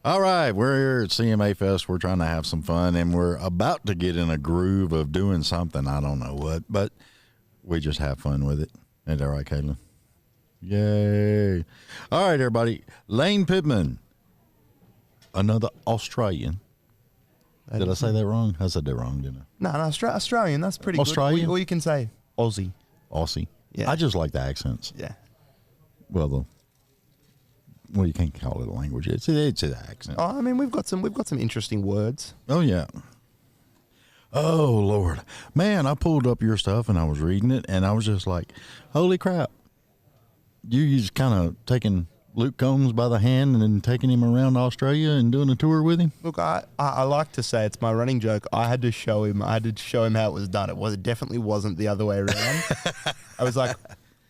All right, we're here at CMA Fest. We're trying to have some fun, and we're about to get in a groove of doing something. I don't know what, but we just have fun with it. Ain't that right, Caitlin? Yay. All right, everybody. Lane Pittman, another Australian. Did I say that wrong? I said that wrong, didn't I? No, Australian. That's pretty Australian? good. Or you can say Aussie. Aussie. Yeah. I just like the accents. Yeah. Well, you can't call it a language. It's an accent. Oh, I mean, we've got some interesting words. Oh, yeah. Oh, Lord. Man, I pulled up your stuff and I was reading it and I was just like, holy crap. You just kind of taking Luke Combs by the hand and then taking him around Australia and doing a tour with him? Look, I like to say, it's my running joke, I had to show him how it was done. It definitely wasn't the other way around. I was like,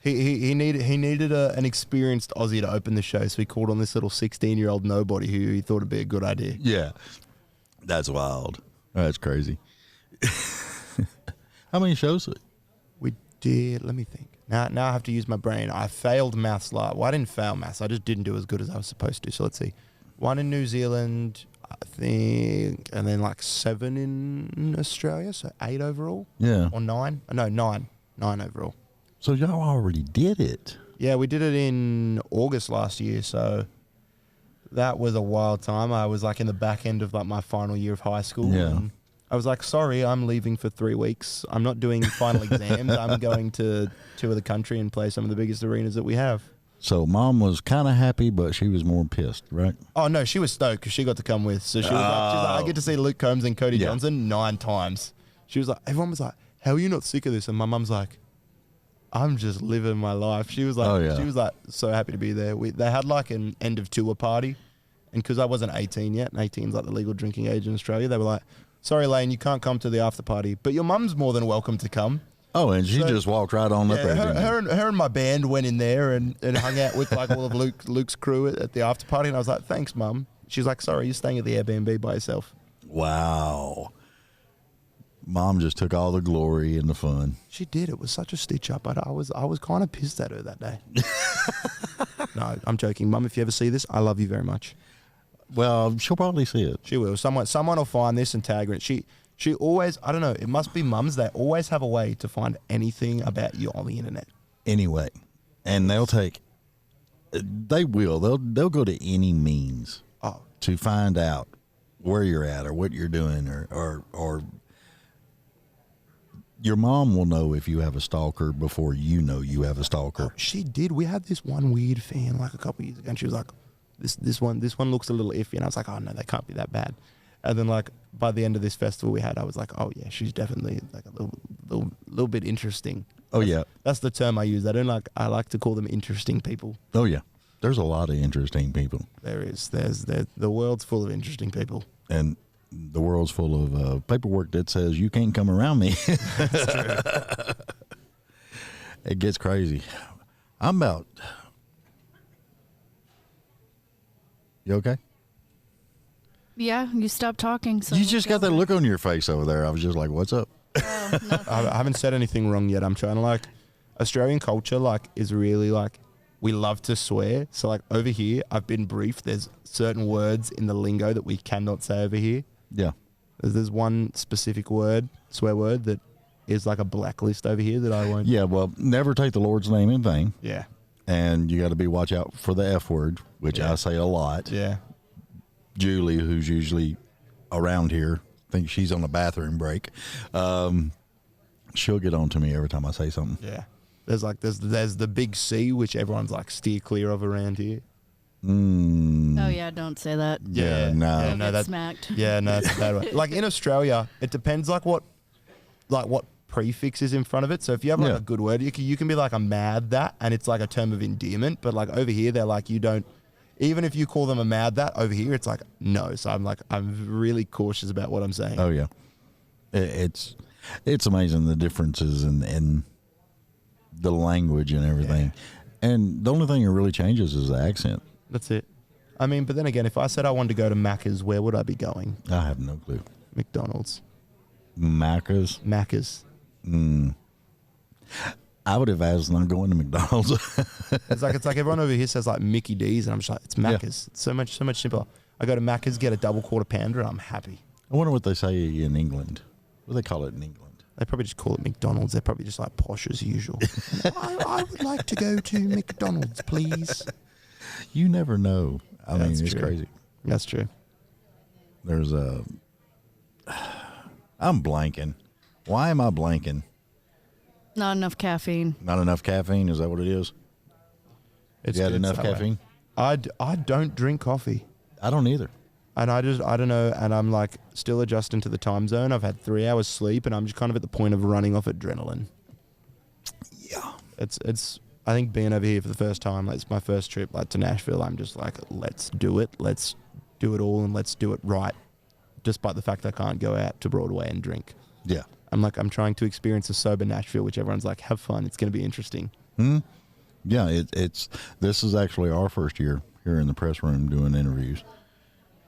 he needed an experienced Aussie to open the show, so he called on this little 16-year-old nobody who he thought would be a good idea. Yeah. That's wild. That's crazy. How many shows? We did, let me think. Now I have to use my brain. I failed maths Well, I didn't fail maths. I just didn't do as good as I was supposed to. So let's see. 1 in New Zealand, I think, and then like 7 in Australia. So 8 overall. Yeah. Or 9? No, 9. 9 overall. So y'all already did it. Yeah, we did it in August last year. So that was a wild time. I was like in the back end of like my final year of high school. Yeah. And I was like, sorry, I'm leaving for 3 weeks. I'm not doing final exams. I'm going to tour the country and play some of the biggest arenas that we have. So Mom was kind of happy, but she was more pissed, right? Oh, no, she was stoked because she got to come with. So she was like, I get to see Luke Combs and Cody Johnson 9 times. She was like, everyone was like, how are you not sick of this? And my mum's like, I'm just living my life. She was like, She was like so happy to be there. They had like an end of tour party. And because I wasn't 18 yet, and 18 is like the legal drinking age in Australia, they were like, sorry, Lane, you can't come to the after party, but your mum's more than welcome to come. Oh, and she just walked right on up there. Her and my band went in there and hung out with like all of Luke's crew at the after party, and I was like, thanks, Mum. She's like, sorry, you're staying at the Airbnb by yourself. Wow. Mom just took all the glory and the fun. She did. It was such a stitch up. I was kind of pissed at her that day. No, I'm joking. Mum, if you ever see this, I love you very much. Well, she'll probably see it. She will. Someone will find this and tag her. She always, I don't know, it must be mums. They always have a way to find anything about you on the internet. Anyway, and they'll go to any means to find out where you're at or what you're doing or your mom will know if you have a stalker before you know you have a stalker. Oh, she did. We had this one weird fan like a couple of years ago, and she was like, This one looks a little iffy, and I was like, oh no, they can't be that bad. And then like by the end of this festival we had, I was like, oh yeah, she's definitely like a little bit interesting. That's the term I use. I like to call them interesting people. Oh yeah, there's a lot of interesting people. There's the world's full of interesting people, and the world's full of paperwork that says you can't come around me. That's true. It gets crazy. You okay? Yeah, you stopped talking. So you just got that look on your face over there. I was just like, what's up? Oh, I haven't said anything wrong yet. I'm trying to like, Australian culture like is really like, we love to swear. So like over here, I've been briefed. There's certain words in the lingo that we cannot say over here. Yeah. There's one specific swear word that is like a blacklist over here that I won't. Yeah, well, never take the Lord's name in vain. Yeah. And you got to watch out for the F word, which I say a lot. Yeah. Julie, who's usually around here, thinks she's on a bathroom break. She'll get on to me every time I say something. Yeah. There's the big C, which everyone's like steer clear of around here. Oh yeah, don't say that. Yeah, no. Yeah, no, that's smacked. Yeah, no, that's a bad one. Like in Australia, it depends like what prefix is in front of it. So if you have like a good word, you can be like, I'm mad that, and it's like a term of endearment. But like over here, they're like, you don't. Even if you call them a mad that, over here it's like no. So I'm really cautious about what I'm saying. Oh yeah, it's amazing the differences in the language and everything. Yeah. And the only thing that really changes is the accent. That's it. I mean, but then again, if I said I wanted to go to Macca's, where would I be going? I have no clue. McDonald's. Macca's? Macca's. I would have asked them going to McDonald's. It's like everyone over here says like Mickey D's, and I'm just like, it's Macca's. Yeah. It's so much simpler. I go to Macca's, get a double quarter pounder, and I'm happy. I wonder what they say in England. What do they call it in England? They probably just call it McDonald's. They're probably just like posh as usual. I would like to go to McDonald's, please. You never know. I mean, it's true. crazy. That's true. There's I'm blanking. Why am I blanking? Not enough caffeine. Not enough caffeine? Is that what it is? It's You had good enough that way. caffeine? I don't drink coffee. I don't either. And I don't know, and I'm like still adjusting to the time zone. I've had 3 hours sleep, and I'm just kind of at the point of running off adrenaline. Yeah. It's. I think being over here for the first time, like it's my first trip like to Nashville. I'm just like, let's do it. Let's do it all, and let's do it right. Despite the fact that I can't go out to Broadway and drink. Yeah. I'm trying to experience a sober Nashville, which everyone's like, have fun. It's going to be interesting. Yeah, this is actually our first year here in the press room doing interviews.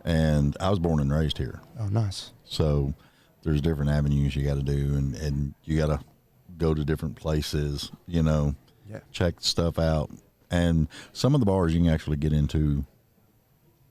And I was born and raised here. Oh, nice. So there's different avenues you got to do, and you got to go to different places, check stuff out. And some of the bars you can actually get into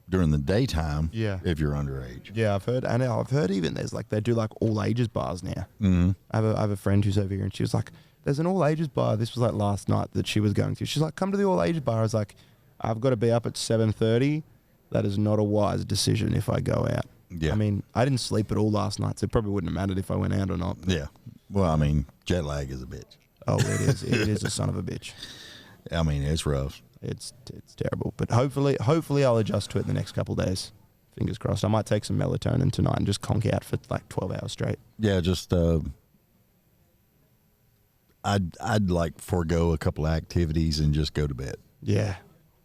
during the daytime if you're underage. Yeah, I've heard even there's like, they do like all ages bars now. Mm-hmm. I have a friend who's over here, and she was like, there's an all ages bar. This was like last night that she was going to. She's like, come to the all ages bar. I was like, I've got to be up at 7:30. That is not a wise decision if I go out. Yeah. I mean, I didn't sleep at all last night, so it probably wouldn't have mattered if I went out or not. Yeah. Well, I mean, jet lag is a bitch. Oh, it is. It is a son of a bitch. I mean, it's rough. It's terrible. But hopefully I'll adjust to it in the next couple of days. Fingers crossed. I might take some melatonin tonight and just conk out for like 12 hours straight. Yeah, just I'd like forego a couple of activities and just go to bed. Yeah.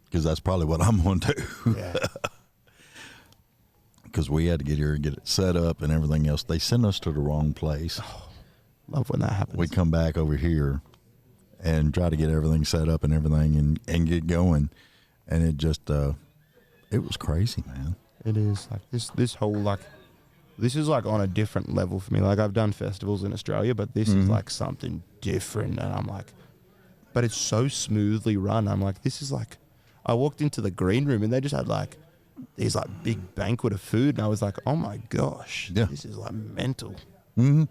Because that's probably what I'm going to do. Yeah. Because we had to get here and get it set up and everything else. They sent us to the wrong place. Oh, love when that happens. We come back over here and try to get everything set up and everything and get going. And it just, it was crazy, man. It is. Like this whole, like, this is like on a different level for me. Like, I've done festivals in Australia, but this is like something different. And I'm like, but it's so smoothly run. I'm like, this is like, I walked into the green room and they just had like these like big banquet of food, and I was like, oh my gosh, this is like mental. Mm-hmm.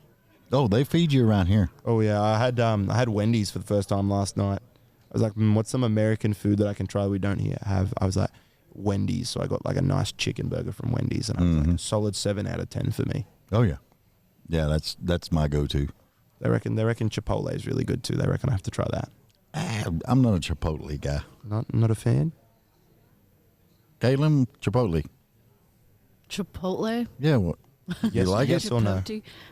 Oh, they feed you around here. Oh yeah, I had Wendy's for the first time last night. I was like, what's some American food that I can try that we don't here have? I was like, Wendy's. So I got like a nice chicken burger from Wendy's, and I was like, a solid 7 out of 10 for me. Oh yeah, yeah. That's my go-to. They reckon Chipotle is really good too. They reckon I have to try that. I'm not a Chipotle guy. Not a fan. Caitlin, Chipotle. Chipotle? Yeah, what? You like it? Yes or no?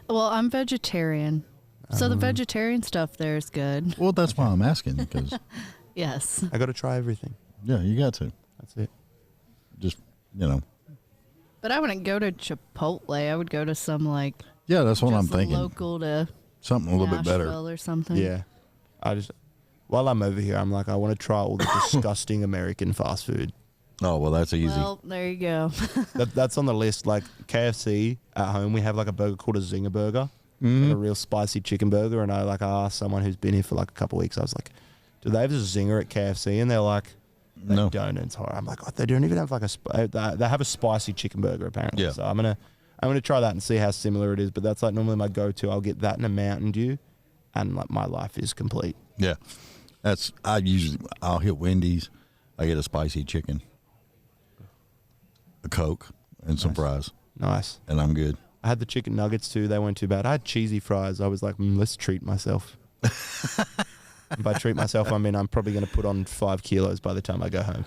Well, I'm vegetarian. So the vegetarian stuff there is good. Well, that's why I'm asking, because Yes. I got to try everything. yeah, you got to. That's it. Just, But I wouldn't go to Chipotle. I would go to some like yeah, that's what I'm just thinking. local to Something a little bit better. Nashville or something. Yeah. While I'm over here, I'm like, I want to try all the disgusting American fast food. Oh, well, that's easy. Well, there you go. That's on the list. Like KFC at home, we have like a burger called a Zinger Burger, like a real spicy chicken burger. And I asked someone who's been here for like a couple of weeks. I was like, "Do they have a Zinger at KFC?" And they're like, "They No. don't." And it's horrible. I'm like, "Oh, they don't even have like they have a spicy chicken burger apparently." Yeah. So I'm gonna try that and see how similar it is. But that's like normally my go-to. I'll get that and a Mountain Dew, and like my life is complete. Yeah. I'll hit Wendy's. I get a spicy chicken, a Coke, and some fries, Nice. and I'm good. I had the chicken nuggets too. They weren't too bad. I had cheesy fries. I was like, let's treat myself. And by treat myself, I mean I'm probably going to put on 5 kilos by the time I go home.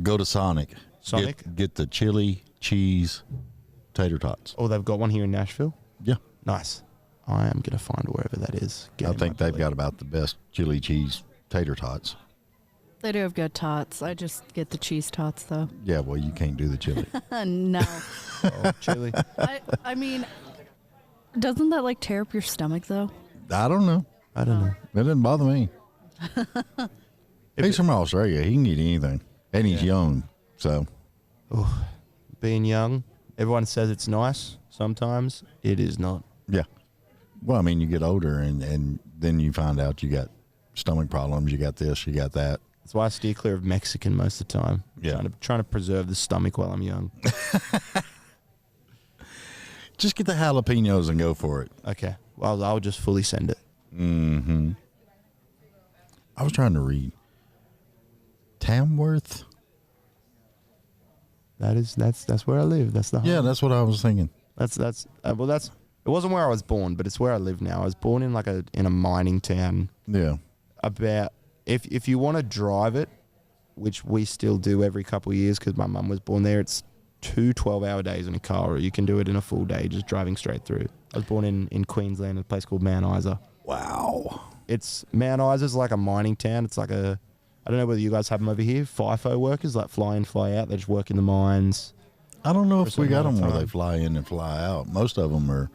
Go to Sonic. Sonic? Get the chili cheese tater tots. Oh, they've got one here in Nashville? Yeah. Nice. I am going to find wherever that is. I think they've got about the best chili cheese tater tots. They do have good tots. I just get the cheese tots though. Yeah, well, you can't do the chili. No. Oh, chili. I mean, doesn't that like tear up your stomach though? I don't know. I don't know. It doesn't bother me. He's from Australia. He can eat anything. And he's young, so. Being young, everyone says it's nice. Sometimes it is not. Yeah. Well, I mean, you get older and then you find out you got stomach problems, you got this, you got that, That's why I steer clear of Mexican most of the time. Yeah. Trying to preserve the stomach while I'm young. Just get the jalapenos and go for it. Okay. Well, I'll just fully send it. Mm-hmm. I was trying to read. Tamworth? That's where I live. That's the home. Yeah, that's what I was thinking. It wasn't where I was born, but it's where I live now. I was born in in a mining town. Yeah. About if you want to drive it, which we still do every couple of years because my mum was born there, it's 2 12-hour days in a car, or you can do it in a full day just driving straight through. I was born in Queensland, a place called Mount Isa. Wow. Mount Isa's like a mining town. It's like I don't know whether you guys have them over here. FIFO workers, like fly in, fly out. They just work in the mines. I don't know if we got them where time. they fly in and fly out. Most of them are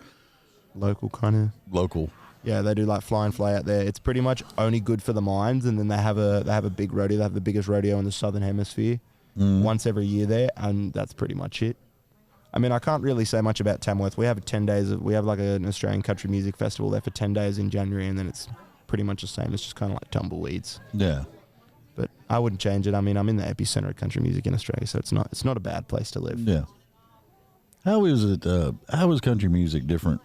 Local kind of. local. Yeah, they do like fly in, fly out there. It's pretty much only good for the mines, and then they have a big rodeo. They have the biggest rodeo in the southern hemisphere once every year there, and that's pretty much it. I mean, I can't really say much about Tamworth. We have 10 days. We have like an Australian country music festival there for 10 days in January, and then it's pretty much the same. It's just kind of like tumbleweeds. Yeah. But I wouldn't change it. I mean, I'm in the epicenter of country music in Australia, so it's not a bad place to live. Yeah. How is it? How is country music different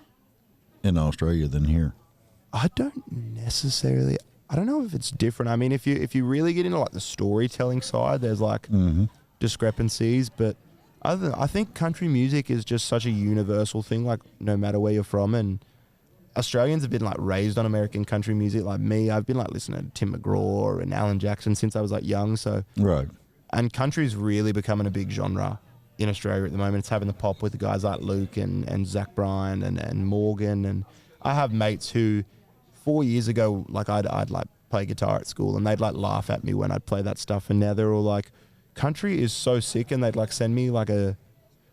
in Australia than here? I don't necessarily. I don't know if it's different. I mean, if you really get into like the storytelling side, there's like discrepancies. But I think country music is just such a universal thing. Like no matter where you're from, and Australians have been like raised on American country music. Like me, I've been like listening to Tim McGraw and Alan Jackson since I was like young. So Right. and country's really becoming a big genre in Australia at the moment. It's having the pop with the guys like Luke and Zach Bryan and Morgan. And I have mates who 4 years ago, like I'd like play guitar at school and they'd like laugh at me when I'd play that stuff. And now they're all like, country is so sick. And they'd like send me like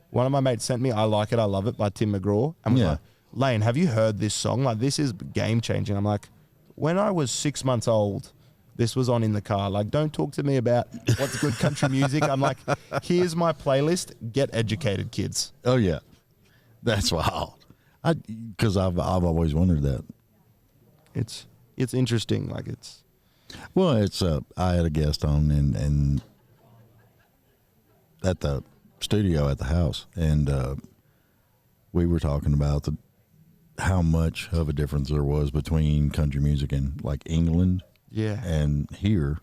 one of my mates sent me I Like It, I Love It by Tim McGraw. And was like, Lane, have you heard this song? Like, this is game changing. I'm like, when I was 6 months old, this was on in the car. Like, don't talk to me about what's good country music. I'm like, here's my playlist. Get educated, kids. Oh yeah, that's wild. Because I've always wondered that. It's interesting. Like it's. Well, it's I had a guest on and at the studio at the house, and we were talking about how much of a difference there was between country music and like England. Yeah. And here.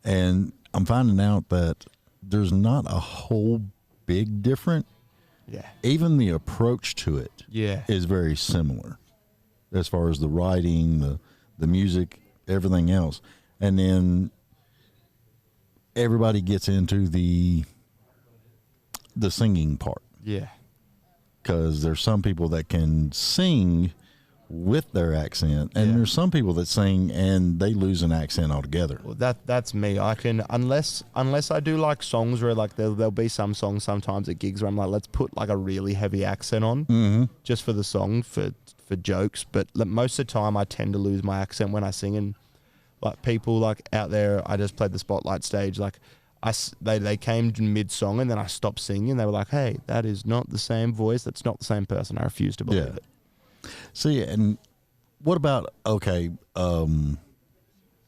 And I'm finding out that there's not a whole big difference. Yeah. Even the approach to it is Yeah. very similar as far as the writing, the music, everything else. And then everybody gets into the singing part, Yeah. because there's some people that can sing with their accent, and Yeah. there's some people that sing and they lose an accent altogether. Well, that's me. I can unless I do like songs where like there'll be some songs sometimes at gigs where I'm like, let's put like a really heavy accent on just for the song for jokes. But most of the time, I tend to lose my accent when I sing. And like people like out there, I just played the Spotlight stage. Like they came mid song and then I stopped singing. They were like, hey, that is not the same voice. That's not the same person. I refuse to believe it. See, and what about, in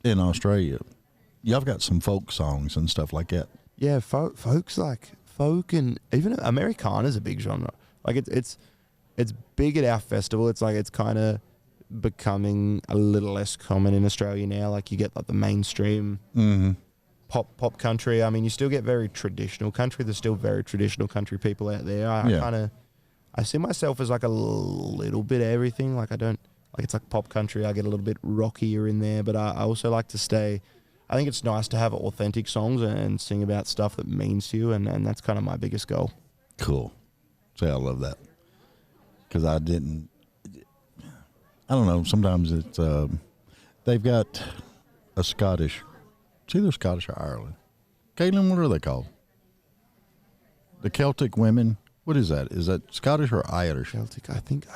Australia, y'all got some folk songs and stuff like that. Yeah, folks like folk and even Americana is a big genre. Like it's big at our festival. It's like it's kind of becoming a little less common in Australia now. Like you get like the mainstream pop country. I mean, you still get very traditional country. There's still very traditional country people out there. I see myself as like a little bit of everything. Like I don't like it's like pop country. I get a little bit rockier in there, but I also like to stay. I think it's nice to have authentic songs and sing about stuff that means to you, and that's kind of my biggest goal. Cool. See, I love that, because I don't know. Sometimes it's they've got a Scottish. It's either Scottish or Ireland. Caitlin, what are they called? The Celtic women. What is that? Is that Scottish or Irish? Celtic, I think.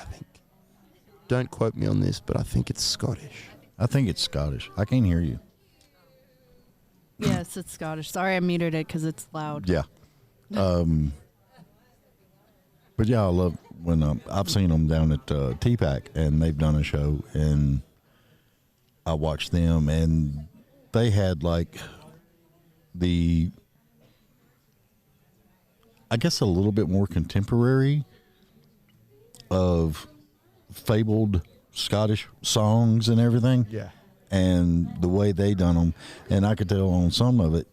Don't quote me on this, but I think it's Scottish. I think it's Scottish. I can't hear you. Yes, it's Scottish. Sorry, I muted it because it's loud. Yeah. But yeah, I love when I've seen them down at TPAC, and they've done a show, and I watched them, and they had like the, I guess, a little bit more contemporary of fabled Scottish songs and everything. Yeah. And the way they done them. And I could tell on some of it,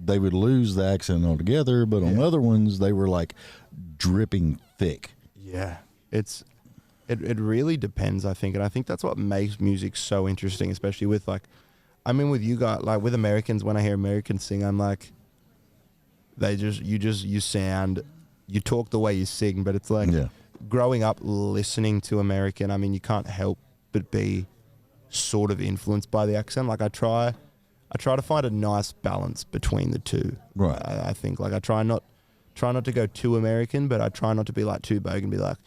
they would lose the accent altogether, but on other ones, they were like dripping thick. Yeah. It really depends, I think. And I think that's what makes music so interesting, especially with like, I mean, with you guys, like with Americans, when I hear Americans sing, I'm like, you talk the way you sing, but it's like growing up listening to American, I mean, you can't help but be sort of influenced by the accent. Like I try to find a nice balance between the two. Right. I think like I try not to go too American, but I try not to be like too bogan and be like,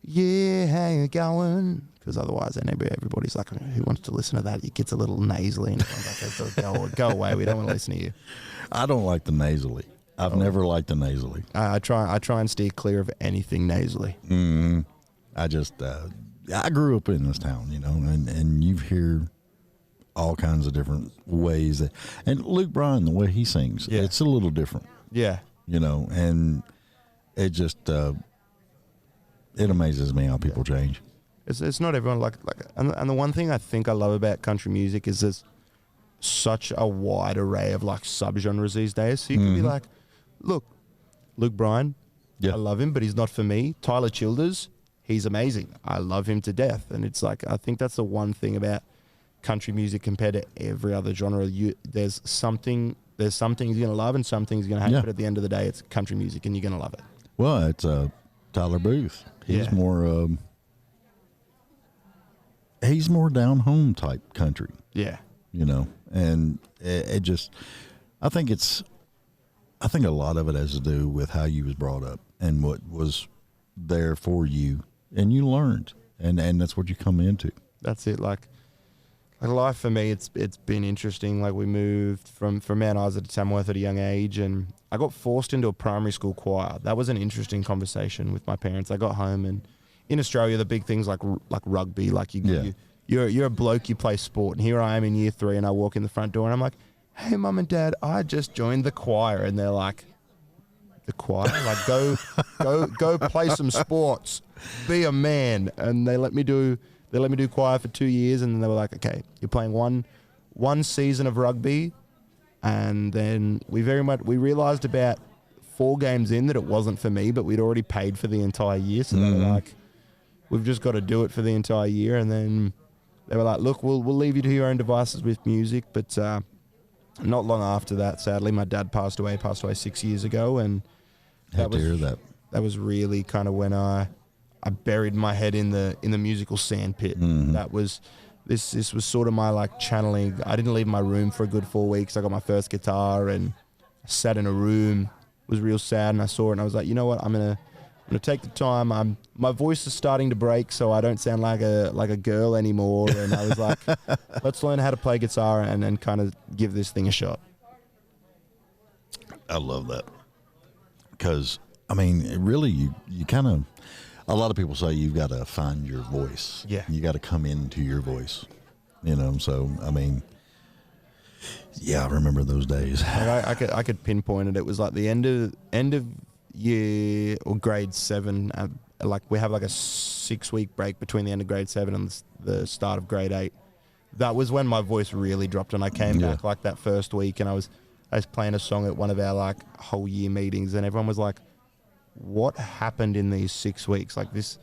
yeah, how you going? Because otherwise then everybody's like, who wants to listen to that? It gets a little nasally and everyone's like, go away, we don't want to listen to you. I don't like the nasally. I've never liked the nasally. I try and steer clear of anything nasally. Mm-hmm. I just, I grew up in this town, you know, and you hear all kinds of different ways. And Luke Bryan, the way he sings, it's a little different. Yeah. You know, and it just, it amazes me how people change. It's not everyone and the one thing I think I love about country music is there's such a wide array of like subgenres these days. So you can be like, look, Luke Bryan, I love him, but he's not for me. Tyler Childers, he's amazing. I love him to death. And it's like, I think that's the one thing about country music compared to every other genre. There's some things you're going to love and some things you're going to hate, but at the end of the day, it's country music and you're going to love it. Well, it's Tyler Booth. He's more down home type country. Yeah. You know, and it just, I think a lot of it has to do with how you was brought up and what was there for you and you learned and that's what you come into. That's it. Like life for me, it's been interesting. Like we moved from Mount Isa to Tamworth at a young age and I got forced into a primary school choir. That was an interesting conversation with my parents. I got home and in Australia, the big things like rugby, like you're a bloke, you play sport. And here I am in year 3 and I walk in the front door and I'm like, hey, Mum and Dad, I just joined the choir. And they're like, the choir? Like, go play some sports. Be a man. And they let me do choir for 2 years. And then they were like, okay, you're playing one season of rugby. And then we realized about 4 games in that it wasn't for me, but we'd already paid for the entire year. So they were like, we've just got to do it for the entire year. And then they were like, look, we'll leave you to your own devices with music. But not long after that, sadly, my dad passed away 6 years ago. And that was really kind of when I buried my head in the musical sand pit. That was this was sort of my like channeling. I didn't leave my room for a good 4 weeks. I got my first guitar and I sat in a room. It was real sad, and I saw it and I was like, you know what, I'm gonna take the time. My voice is starting to break, so I don't sound like a girl anymore. And I was like, let's learn how to play guitar and then kind of give this thing a shot. I love that. Because, I mean, really, you kind of, a lot of people say you've got to find your voice. Yeah. You got to come into your voice, you know? So, I mean, yeah, I remember those days. Like I could pinpoint it. It was like the end of year or grade 7. Like we have like a 6-week break between the end of grade 7 and the start of grade 8. That was when my voice really dropped, and I came back like that first week, and I was playing a song at one of our like whole year meetings, and everyone was like, what happened in these 6 weeks? Like this,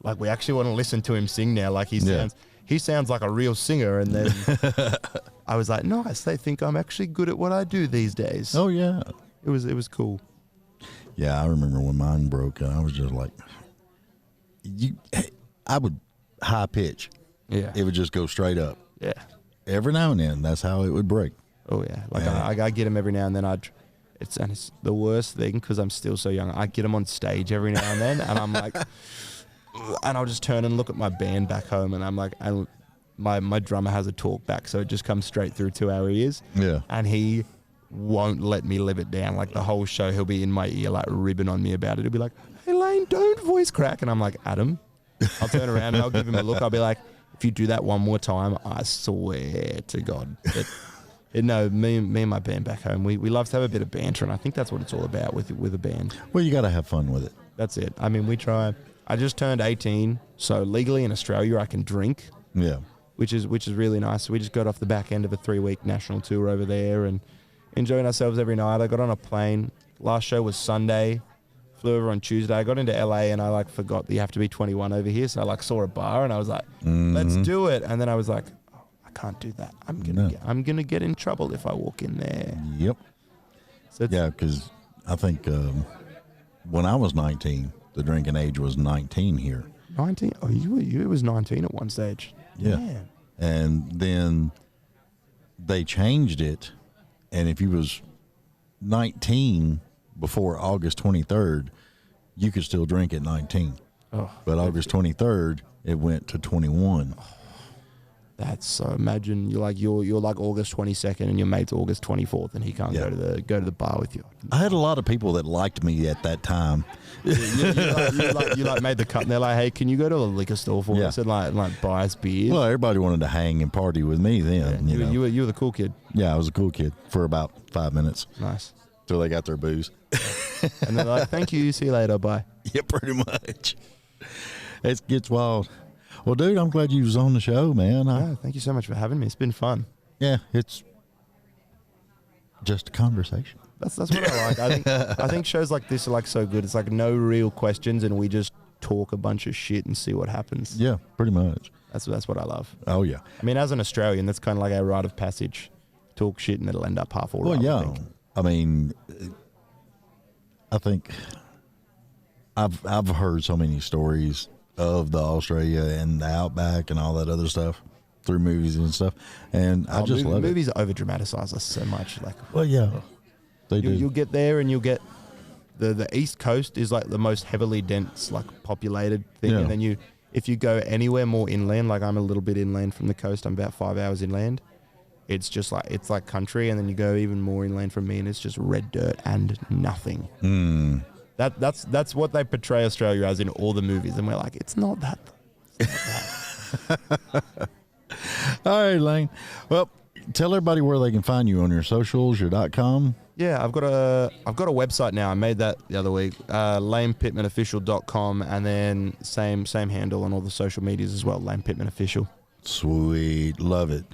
like we actually want to listen to him sing now. Like he sounds like a real singer. And then I was like, nice, they think I'm actually good at what I do these days. Oh yeah. It was cool. Yeah, I remember when mine broke, I was just like, I would high pitch. Yeah. It would just go straight up. Yeah. Every now and then, that's how it would break. Oh yeah. Like I get them every now and then. It's the worst thing because I'm still so young. I get them on stage every now and then, and I'm like, and I'll just turn and look at my band back home, and I'm like, my drummer has a talk back, so it just comes straight through to our ears. Yeah. And he won't let me live it down. Like the whole show, he'll be in my ear, like ribbing on me about it. He'll be like, "Hey Lane, don't voice crack," and I'm like, "Adam." I'll turn around and I'll give him a look. I'll be like, "If you do that one more time, I swear to God." But No, me and my band back home, we love to have a bit of banter, and I think that's what it's all about with a band. Well, you got to have fun with it. That's it. I mean, we try. I just turned 18, so legally in Australia I can drink. Yeah. Which is really nice. We just got off the back end of a 3-week national tour over there and enjoying ourselves every night. I got on a plane. Last show was Sunday. Flew over on Tuesday. I got into LA and I forgot that you have to be 21 over here. So I saw a bar and I was like, let's do it. And then I was like, oh, I can't do that. I'm gonna get in trouble if I walk in there. Yep. So yeah, because I think when I was 19, the drinking age was 19 here. 19? Oh, you was 19 at one stage. Yeah. Man. And then they changed it, and if you was 19 before August 23rd, you could still drink at 19. Oh, but August 23rd, it went to 21. That's so. Imagine you're like August 22nd, and your mate's August 24th, and he can't go to the bar with you. I had a lot of people that liked me at that time. you made the cut, and they're like, "Hey, can you go to a liquor store for us and like buy us beer?" Well, everybody wanted to hang and party with me then. Yeah, you were the cool kid. Yeah, I was a cool kid for about 5 minutes. Nice. Till they got their booze. And they're like, "Thank you, see you later, bye." Yeah, pretty much. It gets wild. Well, dude, I'm glad you was on the show, man. Thank you so much for having me. It's been fun. Yeah, it's just a conversation. That's what I like. I think shows like this are like so good. It's like no real questions, and we just talk a bunch of shit and see what happens. Yeah, pretty much. That's what I love. Oh yeah. I mean, as an Australian, that's kind of like our rite of passage. Talk shit, and it'll end up half all right. Well, yeah. I mean, I think I've heard so many stories of the Australia and the Outback and all that other stuff through movies and stuff, and I just love it. Movies over dramatize us so much. Like, well, yeah, they do. You'll get there, and you'll get the East Coast is like the most heavily dense, like populated thing, and then if you go anywhere more inland, like I'm a little bit inland from the coast, I'm about 5 hours inland. It's just like it's like country, and then you go even more inland from me, and it's just red dirt and nothing. That's what they portray Australia as in all the movies, and we're like, it's not that. All right, Lane. Well, tell everybody where they can find you on your socials, your .com. Yeah, I've got a website now. I made that the other week, lanepittmanofficial.com, and then same handle on all the social medias as well, Lane Pittman Official. Sweet, love it,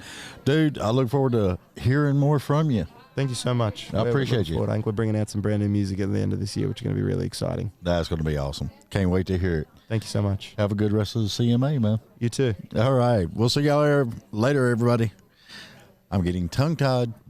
dude. I look forward to hearing more from you. Thank you so much. I appreciate you. I think we're bringing out some brand new music at the end of this year, which is going to be really exciting. That's going to be awesome. Can't wait to hear it. Thank you so much. Have a good rest of the CMA, man. You too. All right. We'll see y'all later, everybody. I'm getting tongue-tied.